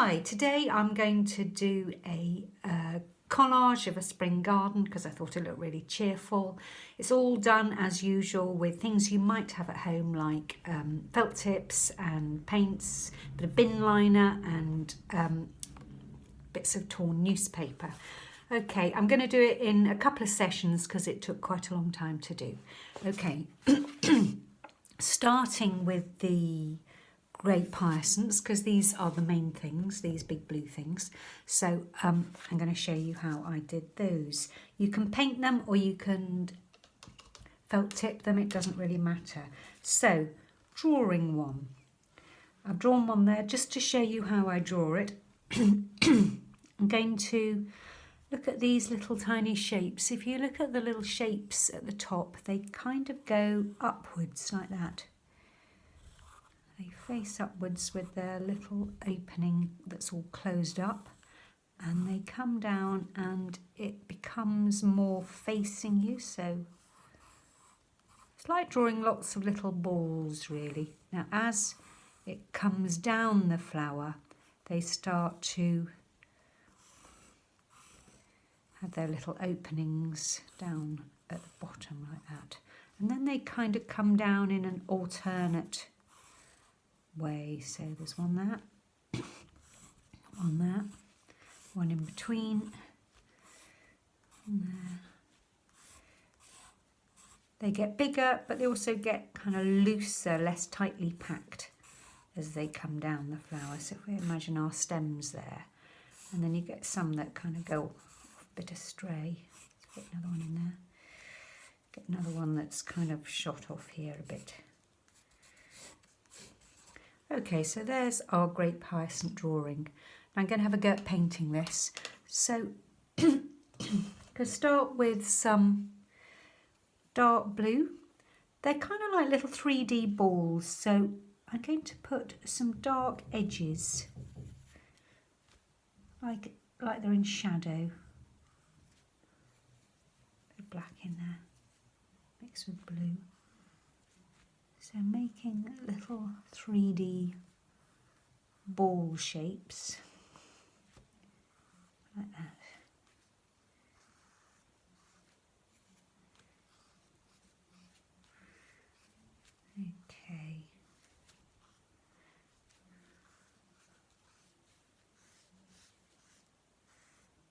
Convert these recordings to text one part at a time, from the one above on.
Hi, today I'm going to do a collage of a spring garden because I thought it looked really cheerful. It's all done as usual with things you might have at home like felt tips and paints, a bit of bin liner and bits of torn newspaper. Okay, I'm going to do it in a couple of sessions because it took quite a long time to do. Okay, starting with the grape hyacinths, because these are the main things, these big blue things. So I'm going to show you how I did those. You can paint them or you can felt tip them, it doesn't really matter. So drawing one. I've drawn one there just to show you how I draw it. I'm going to look at these little tiny shapes. If you look at the little shapes at the top, they kind of go upwards like that. They face upwards with their little opening that's all closed up, and they come down and it becomes more facing you, so it's like drawing lots of little balls really. Now as it comes down the flower, they start to have their little openings down at the bottom like that, and then they kind of come down in an alternate way. So there's one there, one in between, one there. They get bigger, but they also get kind of looser, less tightly packed as they come down the flower. So if we imagine our stems there, and then you get some that kind of go off a bit astray. Let's put another one in there. Get another one that's kind of shot off here a bit. Okay, so there's our grape hyacinth drawing. Now I'm going to have a go at painting this. So I'm going to start with some dark blue. They're kind of like little 3D balls, so I'm going to put some dark edges, like they're in shadow. Bit of black in there, mixed with blue. So making little 3D ball shapes like that. Okay.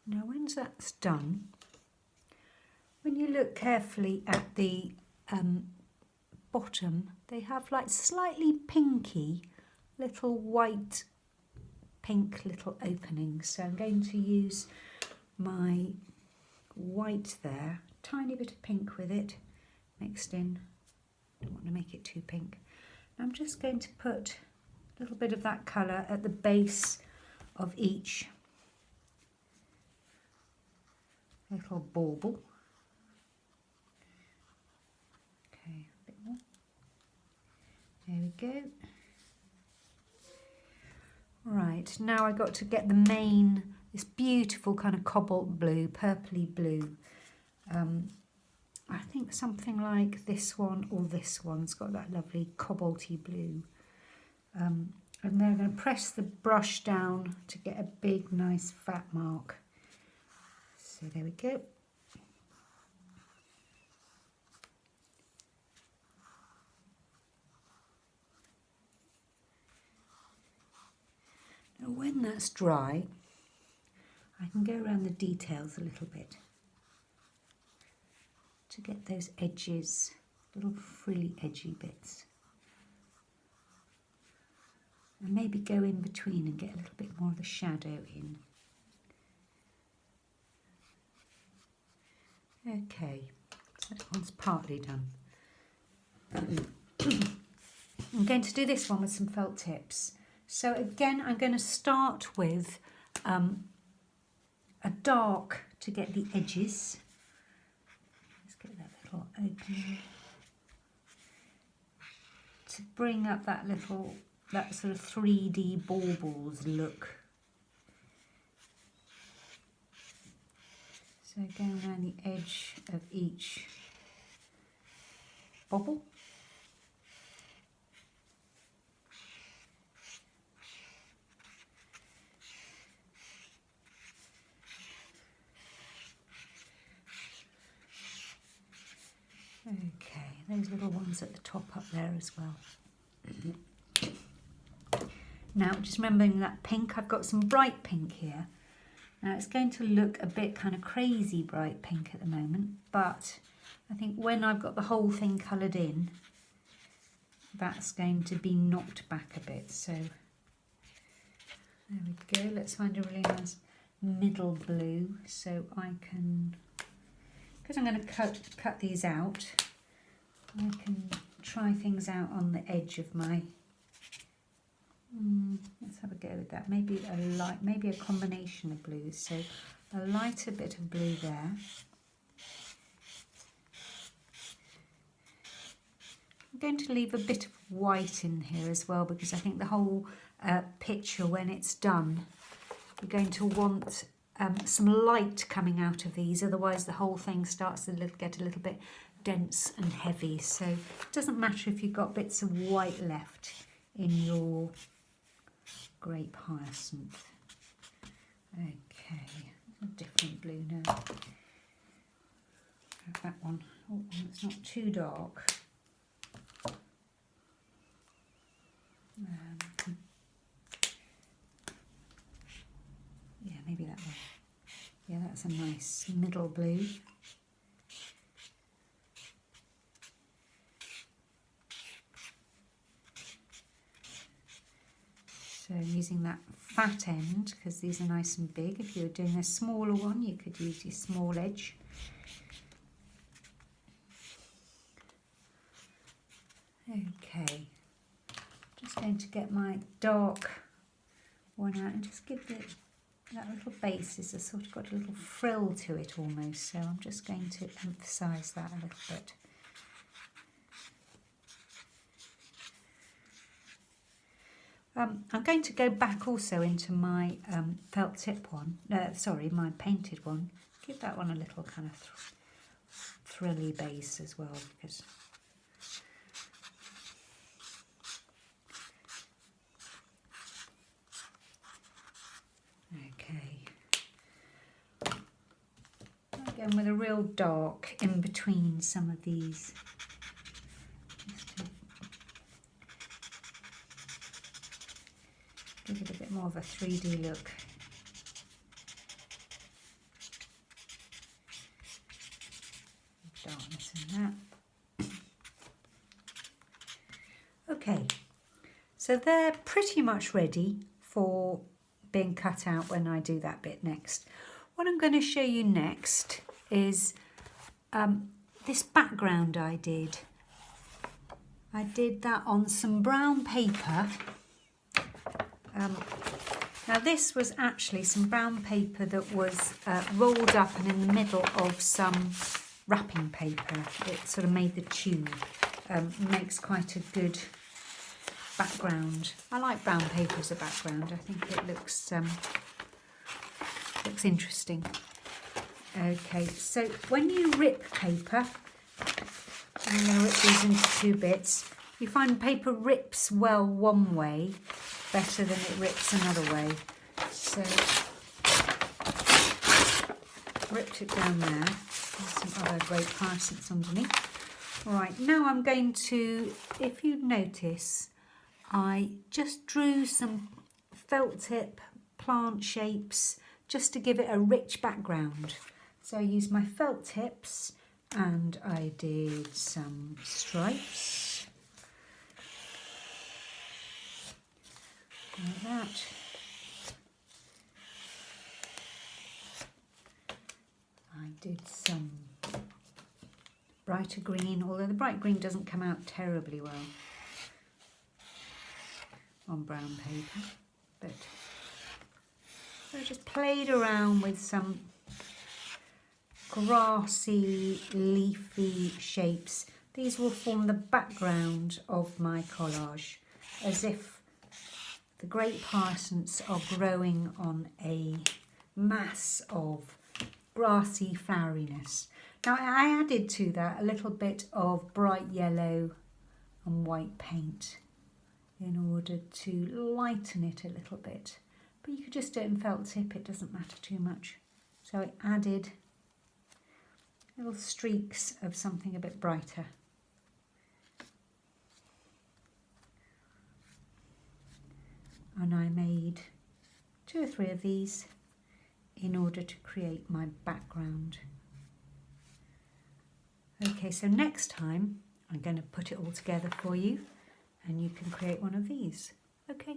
Now once that's done, when you look carefully at the bottom, they have like slightly pinky little white pink little openings, so I'm going to use my white there, tiny bit of pink with it mixed in. Don't want to make it too pink. I'm just going to put a little bit of that colour at the base of each little bauble. Okay, a bit more. There we go. Right, now I got to get the main, this beautiful kind of cobalt blue, purpley blue. I think something like this one or this one's got that lovely cobalty blue. And then I'm going to press the brush down to get a big, nice fat mark. So there we go. Now when that's dry, I can go around the details a little bit to get those edges, little frilly edgy bits. And maybe go in between and get a little bit more of the shadow in. Okay, so that one's partly done. I'm going to do this one with some felt tips. So again, I'm going to start with a dark to get the edges. Let's get that little opening. To bring up that sort of 3D baubles look. So going around the edge of each bauble. those little ones at the top up there as well. Now, just remembering that pink, I've got some bright pink here. Now, it's going to look a bit kind of crazy bright pink at the moment, but I think when I've got the whole thing coloured in, that's going to be knocked back a bit. So there we go. Let's find a really nice middle blue, so I can, because I'm going to cut these out, I can try things out on the edge of my, let's have a go with that. Maybe a light, maybe a combination of blues, so a lighter bit of blue there. I'm going to leave a bit of white in here as well, because I think the whole picture, when it's done, you're going to want some light coming out of these, otherwise the whole thing starts to get a little bit dense and heavy. So it doesn't matter if you've got bits of white left in your grape hyacinth. Okay, a different blue now. Have that one. Oh, it's not too dark. Yeah, maybe that one. Yeah, that's a nice middle blue. So using that fat end, because these are nice and big. If you were doing a smaller one, you could use your small edge. Okay, just going to get my dark one out and just give it, that little base is a sort of got a little frill to it almost, so I'm just going to emphasise that a little bit. I'm going to go back also into my felt tip one, my painted one. Give that one a little kind of frilly base as well, because again with a real dark in between some of these. Give it a bit more of a 3D look. Darkness in that. Okay, so they're pretty much ready for being cut out when I do that bit next. What I'm going to show you next is this background I did. I did that on some brown paper. Now this was actually some brown paper that was rolled up and in the middle of some wrapping paper. It sort of made the tube. Makes quite a good background. I like brown paper as a background. I think it looks interesting. Okay, so when you rip paper, I'm going to rip these into two bits. You find paper rips well one way better than it rips another way. So ripped it down there. There's some other grape hyacinths underneath. Right, now I'm going to, if you notice, I just drew some felt tip plant shapes just to give it a rich background. So I used my felt tips and I did some stripes like that. I did some brighter green, although the bright green doesn't come out terribly well on brown paper, but I just played around with some grassy, leafy shapes. These will form the background of my collage, as if the grape hyacinths are growing on a mass of grassy floweriness. Now I added to that a little bit of bright yellow and white paint in order to lighten it a little bit. But you could just do it in felt tip, it doesn't matter too much. So I added little streaks of something a bit brighter. and I made 2 or 3 of these in order to create my background. Okay, so next time I'm going to put it all together for you and you can create one of these. Okay.